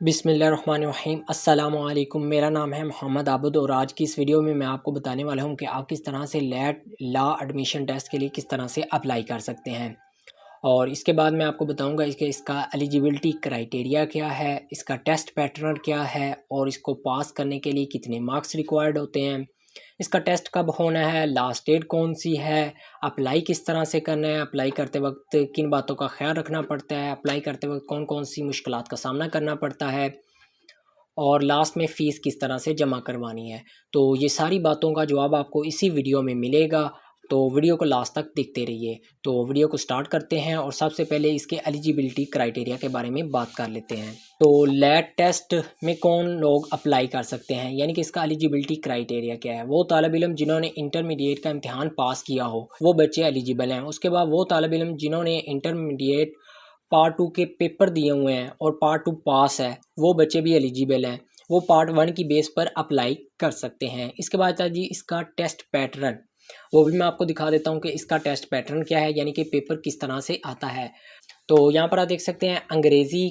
बिस्मिल्लाहिर्रहमानिर्रहीम अस्सलामुअलैकुम। मेरा नाम है मोहम्मद आबद और आज की इस वीडियो में मैं आपको बताने वाला हूं कि आप किस तरह से लेट लॉ एडमिशन टेस्ट के लिए किस तरह से अप्लाई कर सकते हैं। और इसके बाद मैं आपको बताऊंगा इसका एलिजिबिलिटी क्राइटेरिया क्या है, इसका टेस्ट पैटर्न क्या है और इसको पास करने के लिए कितने मार्क्स रिक्वायर्ड होते हैं, इसका टेस्ट कब होना है, लास्ट डेट कौन सी है, अप्लाई किस तरह से करना है, अप्लाई करते वक्त किन बातों का ख्याल रखना पड़ता है, अप्लाई करते वक्त कौन कौन सी मुश्किलात का सामना करना पड़ता है और लास्ट में फ़ीस किस तरह से जमा करवानी है। तो ये सारी बातों का जवाब आपको इसी वीडियो में मिलेगा, तो वीडियो को लास्ट तक देखते रहिए। तो वीडियो को स्टार्ट करते हैं और सबसे पहले इसके एलिजिबिलिटी क्राइटेरिया के बारे में बात कर लेते हैं। तो लैट टेस्ट में कौन लोग अप्लाई कर सकते हैं, यानी कि इसका एलिजिबिलिटी क्राइटेरिया क्या है। वो तालिब इल्म जिन्होंने इंटरमीडिएट का इम्तिहान पास किया हो वो बच्चे एलिजिबल हैं। उसके बाद वो तालिब इल्म जिन्होंने इंटरमीडिएट पार्ट 2 के पेपर दिए हुए हैं और पार्ट 2 पास है वो बच्चे भी एलिजिबल हैं। वो पार्ट 1 की बेस पर अप्लाई कर सकते हैं। इसके बाद था जी इसका टेस्ट पैटर्न, वो भी मैं आपको दिखा देता हूँ कि इसका टेस्ट पैटर्न क्या है, यानी कि पेपर किस तरह से आता है। तो यहाँ पर आप देख सकते हैं अंग्रेज़ी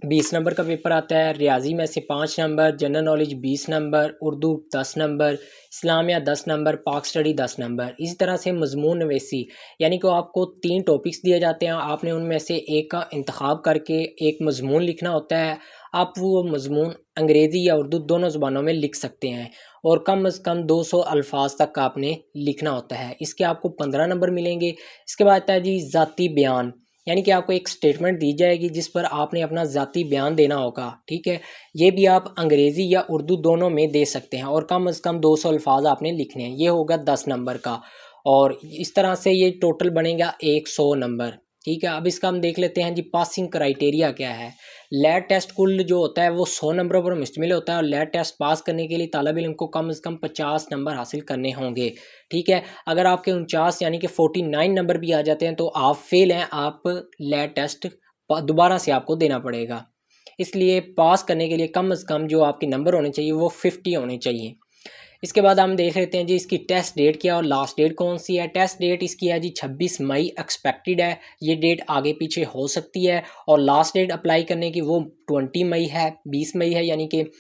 20 नंबर का पेपर आता है, रियाजी में से 5 number, general knowledge 20 number, Urdu 10 number, Islamia 10 number, पाक स्टडी 10 नंबर। इसी तरह से मजमून नवेसी, यानी कि आपको 3 टॉपिक्स दिए जाते हैं, आपने उनमें से एक का इंतखाब करके एक मजमून लिखना होता है। आप वो मजमून अंग्रेज़ी या उर्दू दोनों ज़ुबानों में लिख सकते हैं और कम अज़ कम 200 अल्फाज तक का आपने लिखना होता है। इसके आपको 15 नंबर मिलेंगे। इसके बाद आता है जी ज़ाती बयान, यानी कि आपको एक स्टेटमेंट दी जाएगी जिस पर आपने अपना ज़ाती बयान देना होगा। ठीक है, ये भी आप अंग्रेज़ी या उर्दू दोनों में दे सकते हैं और कम अज़ कम 200 अल्फाज आपने लिखने हैं। ये होगा 10 नंबर का और इस तरह से ये टोटल बनेगा 100 नंबर। ठीक है, अब इसका हम देख लेते हैं जी पासिंग क्राइटेरिया क्या है। लैट टेस्ट कुल जो होता है वो 100 नंबरों पर मुश्तमिल होता है और लैट टेस्ट पास करने के लिए तालिब इल्म को कम से कम 50 नंबर हासिल करने होंगे। ठीक है, अगर आपके 49 यानी कि 49 नंबर भी आ जाते हैं तो आप फेल हैं, आप लैट टेस्ट दोबारा से आपको देना पड़ेगा। इसलिए पास करने के लिए कम से कम जो आपके नंबर होने चाहिए वो 50 होने चाहिए। इसके बाद हम देख लेते हैं जी इसकी टेस्ट डेट क्या और लास्ट डेट कौन सी है। टेस्ट डेट इसकी है जी 26 मई एक्सपेक्टेड है, ये डेट आगे पीछे हो सकती है। और लास्ट डेट अप्लाई करने की वो 20 मई है, 20 मई है। यानी कि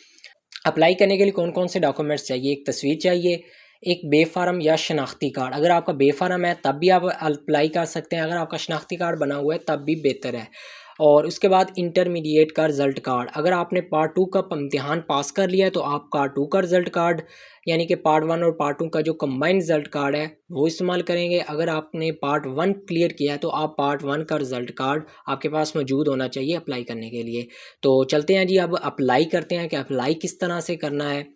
अप्लाई करने के लिए कौन कौन से डॉक्यूमेंट्स चाहिए, एक तस्वीर चाहिए, एक बे फार्म या शनाख्ती कार्ड। अगर आपका बे फार्म है तब भी आप अप्लाई कर सकते हैं, अगर आपका शनाख्ती कार्ड बना हुआ है तब भी बेहतर है। और उसके बाद इंटरमीडिएट का रिज़ल्ट कार्ड, अगर आपने पार्ट 2 का इम्तिहान पास कर लिया है तो आप पार्ट 2 का रिज़ल्ट कार्ड, यानी कि पार्ट 1 और पार्ट 2 का जो कंबाइंड रिज़ल्ट कार्ड है वो इस्तेमाल करेंगे। अगर आपने पार्ट 1 क्लियर किया है तो आप पार्ट 1 का रिज़ल्ट कार्ड आपके पास मौजूद होना चाहिए अप्लाई करने के लिए। तो चलते हैं जी, अब अप्लाई करते हैं कि अप्लाई किस तरह से करना है।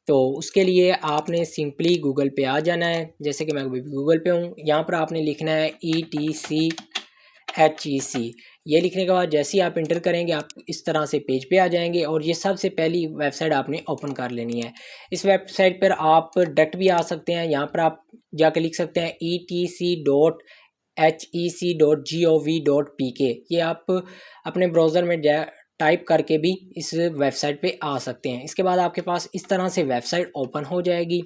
तो उसके लिए आपने सिंपली गूगल पे आ जाना है, जैसे कि मैं अभी गूगल पे हूँ। यहाँ पर आपने लिखना है ETCHEC। ये लिखने के बाद जैसे ही आप इंटर करेंगे आप इस तरह से पेज पे आ जाएंगे और ये सबसे पहली वेबसाइट आपने ओपन कर लेनी है। इस वेबसाइट पर आप डायरेक्ट भी आ सकते हैं, यहाँ पर आप जाकर लिख सकते हैं etc.hec.gov.pk। ये आप अपने ब्राउज़र में टाइप करके भी इस वेबसाइट पे आ सकते हैं। इसके बाद आपके पास इस तरह से वेबसाइट ओपन हो जाएगी।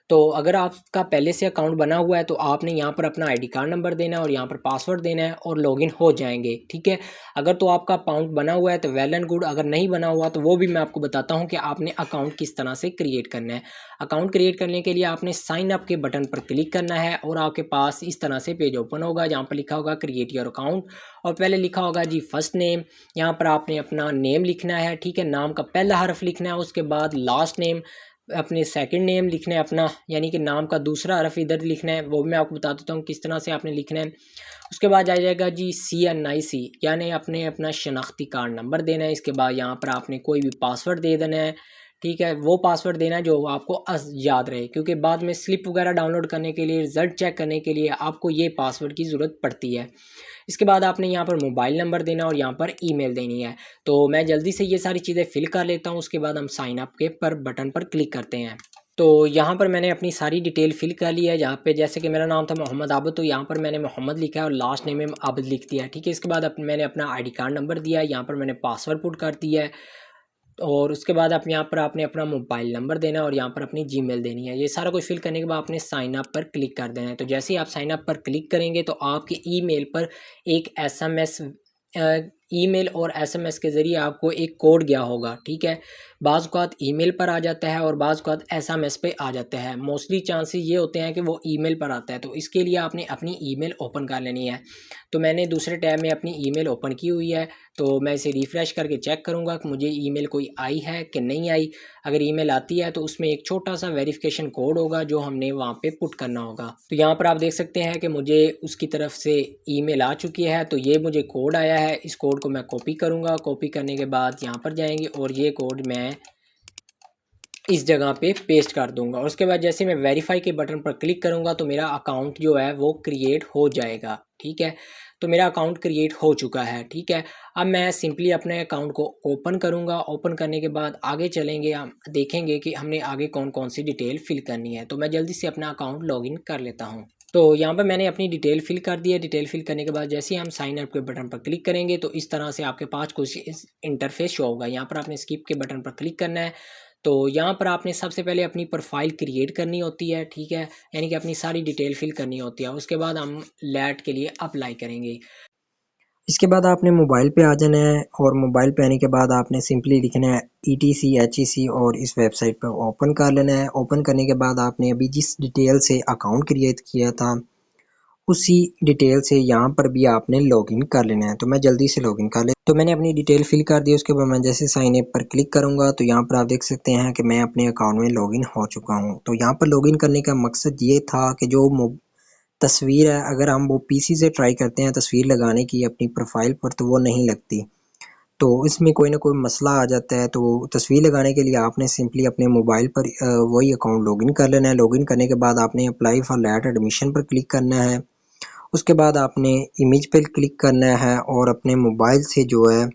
तो अगर आपका पहले से अकाउंट बना हुआ है तो आपने यहाँ पर अपना आईडी कार्ड नंबर देना है और यहाँ पर पासवर्ड देना है और लॉगिन हो जाएंगे। ठीक है, अगर तो आपका अकाउंट बना हुआ है तो वेल एंड गुड, अगर नहीं बना हुआ तो वो भी मैं आपको बताता हूँ कि आपने अकाउंट किस तरह से क्रिएट करना है। अकाउंट क्रिएट करने के लिए आपने साइन अप के बटन पर क्लिक करना है और आपके पास इस तरह से पेज ओपन होगा जहाँ पर लिखा होगा क्रिएट योर अकाउंट और पहले लिखा होगा जी फर्स्ट नेम। यहाँ पर आपने अपना नेम लिखना है। ठीक है, नाम का पहला हर्फ लिखना है, उसके बाद लास्ट नेम, अपने सेकंड नेम लिखना है अपना, यानी कि नाम का दूसरा हर्फ इधर लिखना है, वो मैं आपको बता देता हूँ किस तरह से आपने लिखना है। उसके बाद आ जाएगा जी CNIC, यानी आपने अपना शनाख्ती कार्ड नंबर देना है। इसके बाद यहाँ पर आपने कोई भी पासवर्ड दे देना है। ठीक है, वो पासवर्ड देना है जो आपको याद रहे, क्योंकि बाद में स्लिप वगैरह डाउनलोड करने के लिए, रिजल्ट चेक करने के लिए आपको ये पासवर्ड की ज़रूरत पड़ती है। इसके बाद आपने यहाँ पर मोबाइल नंबर देना और यहाँ पर ईमेल देनी है। तो मैं जल्दी से ये सारी चीज़ें फिल कर लेता हूँ, उसके बाद हम साइन अप के पर बटन पर क्लिक करते हैं। तो यहाँ पर मैंने अपनी सारी डिटेल फिल कर ली है। यहाँ पे जैसे कि मेरा नाम था मोहम्मद आबद, तो यहाँ पर मैंने मोहम्मद लिखा है और लास्ट नेम में आबद लिख दिया है। ठीक है, इसके बाद मैंने अपना आईडी कार्ड नंबर दिया है, यहाँ पर मैंने पासवर्ड पुट कर दिया है और उसके बाद आप यहाँ पर आपने अपना मोबाइल नंबर देना है और यहाँ पर अपनी जीमेल देनी है। ये सारा कुछ फिल करने के बाद आपने साइन अप पर क्लिक कर देना है। तो जैसे ही आप साइन अप पर क्लिक करेंगे तो आपके ईमेल पर एक SMS ईमेल और एसएमएस के ज़रिए आपको एक कोड गया होगा, ठीक है। बाज़ औक़ात ईमेल पर आ जाता है और बाज़ औक़ात एसएमएस पे आ जाता है। मोस्टली चांसेस ये होते हैं कि वो ईमेल पर आता है, तो इसके लिए आपने अपनी ईमेल ओपन कर लेनी है। तो मैंने दूसरे टैब में अपनी ईमेल ओपन की हुई है, तो मैं इसे रिफ़्रेश करके चेक करूँगा कि मुझे ईमेल कोई आई है कि नहीं आई। अगर ईमेल आती है तो उसमें एक छोटा-सा वेरिफ़िकेशन कोड होगा जो हमने वहाँ पे पुट करना होगा। तो यहाँ पर आप देख सकते हैं कि मुझे उसकी तरफ से ईमेल आ चुकी है, तो ये मुझे कोड आया है। इस कोड को मैं कॉपी करूँगा, कॉपी करने के बाद यहाँ पर जाएँगे और ये कोड मैं इस जगह पे पेस्ट कर दूँगा और उसके बाद जैसे मैं वेरीफ़ाई के बटन पर क्लिक करूँगा तो मेरा अकाउंट जो है वो क्रिएट हो जाएगा, ठीक है। तो मेरा अकाउंट क्रिएट हो चुका है, ठीक है। अब मैं सिंपली अपने अकाउंट को ओपन करूँगा, ओपन करने के बाद आगे चलेंगे, हम देखेंगे कि हमने आगे कौन-कौन सी डिटेल फ़िल करनी है। तो मैं जल्दी से अपना अकाउंट लॉगिन कर लेता हूँ। तो यहाँ पर मैंने अपनी डिटेल फ़िल कर दी है। डिटेल फ़िल करने के बाद जैसे ही हम साइन अप के बटन पर क्लिक करेंगे तो इस तरह से आपके पास कुछ इस इंटरफ़ेस शो होगा। यहाँ पर आपने स्किप के बटन पर क्लिक करना है। तो यहाँ पर आपने सबसे पहले अपनी प्रोफ़ाइल क्रिएट करनी होती है, ठीक है? यानी कि अपनी सारी डिटेल फ़िल करनी होती है। उसके बाद हम लैट के लिए अप्लाई करेंगे। इसके बाद आपने मोबाइल पे आ जाना है और मोबाइल पे आने के बाद आपने सिंपली लिखना है ETC HEC और इस वेबसाइट पर ओपन कर लेना है। ओपन करने के बाद आपने अभी जिस डिटेल से अकाउंट क्रिएट किया था उसी डिटेल से यहाँ पर भी आपने लॉगिन कर लेना है। तो मैं जल्दी से लॉगिन कर ले तो मैंने अपनी डिटेल फिल कर दी। उसके बाद मैं जैसे साइन अप पर क्लिक करूँगा तो यहाँ पर आप देख सकते हैं कि मैं अपने अकाउंट में लॉगिन हो चुका हूँ। तो यहाँ पर लॉगिन करने का मकसद ये था कि जो तस्वीर है, अगर हम वो पीसी से ट्राई करते हैं तस्वीर लगाने की अपनी प्रोफाइल पर तो वो नहीं लगती। तो इसमें कोई ना कोई मसला आ जाता है। तो तस्वीर लगाने के लिए आपने सिंपली अपने मोबाइल पर वही अकाउंट लॉगिन कर लेना है। लॉगिन करने के बाद आपने अप्लाई फॉर लैट एडमिशन पर क्लिक करना है। उसके बाद आपने इमेज पर क्लिक करना है और अपने मोबाइल से जो है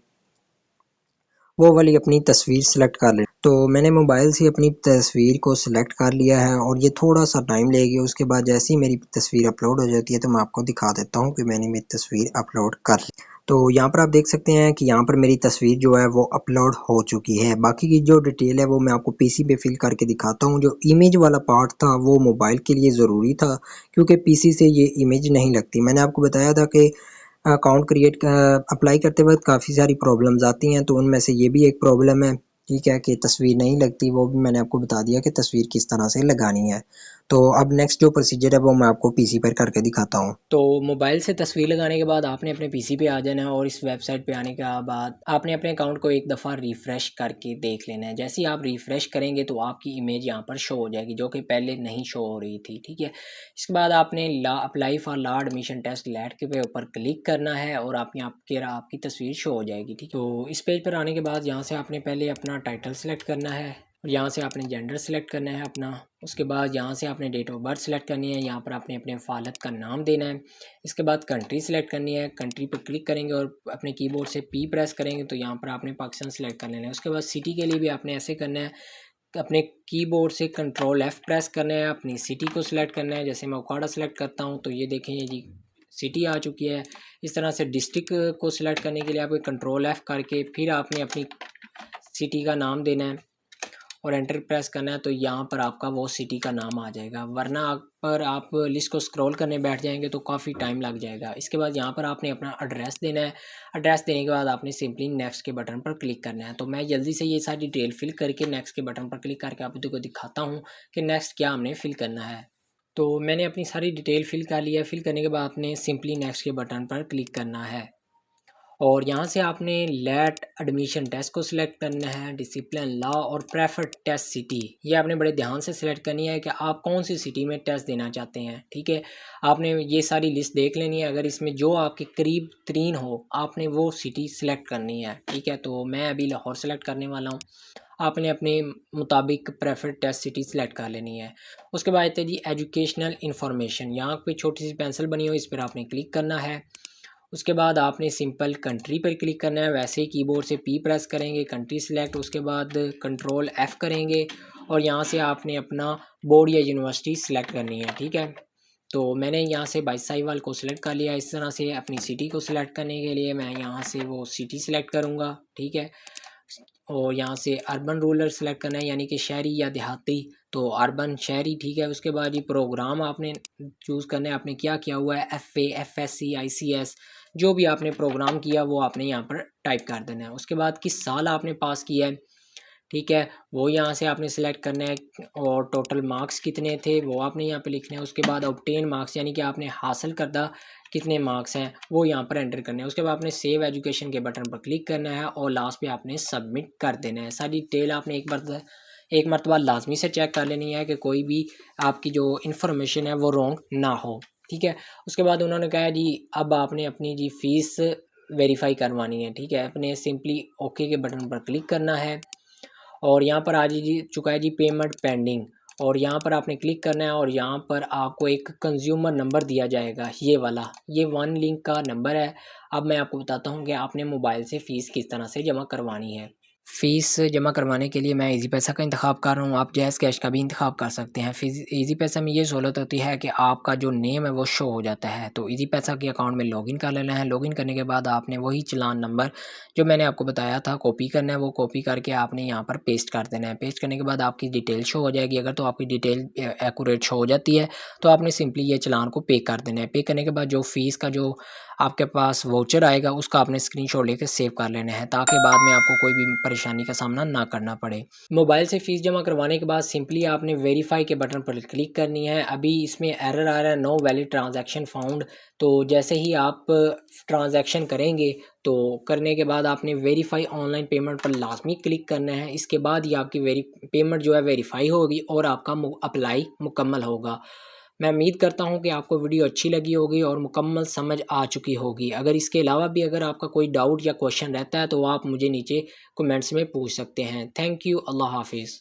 वो वाली अपनी तस्वीर सेलेक्ट कर लें। तो मैंने मोबाइल से अपनी तस्वीर को सिलेक्ट कर लिया है और ये थोड़ा-सा टाइम लेगी। उसके बाद जैसे ही मेरी तस्वीर अपलोड हो जाती है तो मैं आपको दिखा देता हूँ कि मैंने मेरी तस्वीर अपलोड कर ली। तो यहाँ पर आप देख सकते हैं कि यहाँ पर मेरी तस्वीर जो है वो अपलोड हो चुकी है। बाकी की जो डिटेल है वो मैं आपको पीसी पे फिल करके दिखाता हूँ। जो इमेज वाला पार्ट था वो मोबाइल के लिए ज़रूरी था क्योंकि पीसी से ये इमेज नहीं लगती। मैंने आपको बताया था कि अकाउंट क्रिएट अप्लाई करते वक़्त काफ़ी सारी प्रॉब्लम्स आती हैं, तो उनमें से ये भी एक प्रॉब्लम है, ठीक है, कि तस्वीर नहीं लगती। वो भी मैंने आपको बता दिया कि तस्वीर किस तरह से लगानी है। तो अब नेक्स्ट जो प्रोसीजर है वो मैं आपको पीसी पर करके दिखाता हूँ। तो मोबाइल से तस्वीर लगाने के बाद आपने अपने पीसी पे आ जाना है और इस वेबसाइट पे आने के बाद आपने अपने अकाउंट को एक दफ़ा रिफ़्रेश करके देख लेना है। जैसे ही आप रिफ़्रेश करेंगे तो आपकी इमेज यहाँ पर शो हो जाएगी, जो कि पहले नहीं शो हो रही थी, ठीक है। इसके बाद आपने apply for law admission test LAT के ऊपर क्लिक करना है और आपकी तस्वीर शो हो जाएगी, ठीक है। तो इस पेज पर आने के बाद यहाँ से आपने पहले अपना टाइटल सेलेक्ट करना है और यहाँ से आपने जेंडर सेलेक्ट करना है अपना। उसके बाद यहाँ से आपने डेट ऑफ बर्थ सेलेक्ट करनी है। यहाँ पर आपने अपने फादर का नाम देना है। इसके बाद कंट्री सेलेक्ट करनी है। कंट्री पर क्लिक करेंगे और अपने कीबोर्ड से पी प्रेस करेंगे तो यहाँ पर आपने पाकिस्तान सेलेक्ट कर लेना है। उसके बाद सिटी के लिए भी आपने ऐसे करना है, अपने कीबोर्ड से कंट्रोल F प्रेस करना है, अपनी सिटी को सिलेक्ट करना है। जैसे मैं ओकाड़ा सेलेक्ट करता हूँ तो ये देखें ये जी सिटी आ चुकी है। इस तरह से डिस्ट्रिक्ट को सिलेक्ट करने के लिए आपको कंट्रोल F करके फिर आपने अपनी सिटी का नाम देना है और एंटर प्रेस करना है, तो यहाँ पर आपका वो सिटी का नाम आ जाएगा। वरना पर आप लिस्ट को स्क्रॉल करने बैठ जाएंगे तो काफ़ी टाइम लग जाएगा। इसके बाद यहाँ पर आपने अपना एड्रेस देना है। एड्रेस देने के बाद आपने सिंपली नेक्स्ट के बटन पर क्लिक करना है। तो मैं जल्दी से ये सारी डिटेल फिल करके नेक्स्ट के बटन पर क्लिक करके आपको दिखाता हूँ कि नेक्स्ट क्या हमने फिल करना है। तो मैंने अपनी सारी डिटेल फिल कर लिया है। फिल करने के बाद आपने सिंपली नेक्स्ट के बटन पर क्लिक करना है और यहाँ से आपने लैट एडमिशन टेस्ट को सिलेक्ट करना है, डिसिप्लिन लॉ और प्रेफर्ड टेस्ट सिटी। ये आपने बड़े ध्यान से सिलेक्ट करनी है कि आप कौन सी सिटी में टेस्ट देना चाहते हैं, ठीक है। आपने ये सारी लिस्ट देख लेनी है। अगर इसमें जो आपके करीब तरीन हो आपने वो सिटी सिलेक्ट करनी है, ठीक है। तो मैं अभी लाहौर सेलेक्ट करने वाला हूँ। आपने अपने मुताबिक प्रेफर्ड टेस्ट सिटी सिलेक्ट कर लेनी है। उसके बाद आते जी एजुकेशनल इन्फॉर्मेशन। यहाँ पे छोटी सी पेंसिल बनी हो, इस पर आपने क्लिक करना है। उसके बाद आपने सिंपल कंट्री पर क्लिक करना है। वैसे ही कीबोर्ड से पी प्रेस करेंगे, कंट्री सिलेक्ट, उसके बाद कंट्रोल F करेंगे और यहाँ से आपने अपना बोर्ड या यूनिवर्सिटी सिलेक्ट करनी है, ठीक है। तो मैंने यहाँ से बाईसाहिवाल को सिलेक्ट कर लिया। इस तरह से अपनी सिटी को सिलेक्ट करने के लिए मैं यहाँ से वो सिटी सिलेक्ट करूँगा, ठीक है। और यहाँ से अर्बन रूरल सेलेक्ट करना है, यानी कि शहरी या देहाती। तो अर्बन शहरी, ठीक है। उसके बाद ये प्रोग्राम आपने चूज़ करना है। आपने क्या किया हुआ है, FA FSC ICS जो भी आपने प्रोग्राम किया वो आपने यहाँ पर टाइप कर देना है। उसके बाद किस साल आपने पास किया है, ठीक है, वो यहाँ से आपने सेलेक्ट करना है, और टोटल मार्क्स कितने थे वो आपने यहाँ पे लिखने हैं। उसके बाद ऑब्टेन मार्क्स यानी कि आपने हासिल करदा कितने मार्क्स हैं वो यहाँ पर एंटर करने हैं। उसके बाद आपने सेव एजुकेशन के बटन पर क्लिक करना है और लास्ट पे आपने सबमिट कर देना है। सारी डिटेल आपने एक मरतबा लाजमी से चेक कर लेनी है कि कोई भी आपकी जो इन्फॉर्मेशन है वो रॉन्ग ना हो, ठीक है। उसके बाद उन्होंने कहा जी अब आपने अपनी जी फीस वेरीफाई करवानी है, ठीक है। अपने सिंपली ओके के बटन पर क्लिक करना है और यहाँ पर आ जी चुका है जी पेमेंट पेंडिंग, और यहाँ पर आपने क्लिक करना है और यहाँ पर आपको एक कंज्यूमर नंबर दिया जाएगा, ये वाला, ये वन लिंक का नंबर है। अब मैं आपको बताता हूँ कि आपने मोबाइल से फ़ीस किस तरह से जमा करवानी है। फ़ीस जमा करवाने के लिए मैं ईज़ी पैसा का इंतखाब कर रहा हूँ, आप जैज़ कैश का भी इंतखाब कर सकते हैं। फ़ीस ईज़ी पैसा में ये सहूलत होती है कि आपका जो नेम है वो शो हो जाता है। तो ईज़ी पैसा के अकाउंट में लॉगिन कर लेना है। लॉगिन करने के बाद आपने वही चालान नंबर जो मैंने आपको बताया था कॉपी करना है, वो कॉपी करके आपने यहाँ पर पेस्ट कर देना है। पेस्ट करने के बाद आपकी डिटेल शो हो जाएगी। अगर तो आपकी डिटेल एक्यूरेट शो हो जाती है तो आपने सिंपली ये चालान को पे कर देना है। पे करने के बाद जो फ़ीस का जो आपके पास वाउचर आएगा उसका आपने स्क्रीनशॉट लेकर सेव कर लेना है, ताकि बाद में आपको कोई भी परेशानी का सामना ना करना पड़े। मोबाइल से फ़ीस जमा करवाने के बाद सिंपली आपने वेरीफाई के बटन पर क्लिक करनी है। अभी इसमें एरर आ रहा है नो वैलिड ट्रांजैक्शन फाउंड, तो जैसे ही आप ट्रांजैक्शन करेंगे तो करने के बाद आपने वेरीफाई ऑनलाइन पेमेंट पर लाजमी क्लिक करना है। इसके बाद ही आपकी पेमेंट जो है वेरीफाई होगी और आपका अप्लाई मुकम्मल होगा। मैं उम्मीद करता हूँ कि आपको वीडियो अच्छी लगी होगी और मुकम्मल समझ आ चुकी होगी। अगर इसके अलावा भी अगर आपका कोई डाउट या क्वेश्चन रहता है तो आप मुझे नीचे कमेंट्स में पूछ सकते हैं। Thank you. अल्लाह हाफिज़।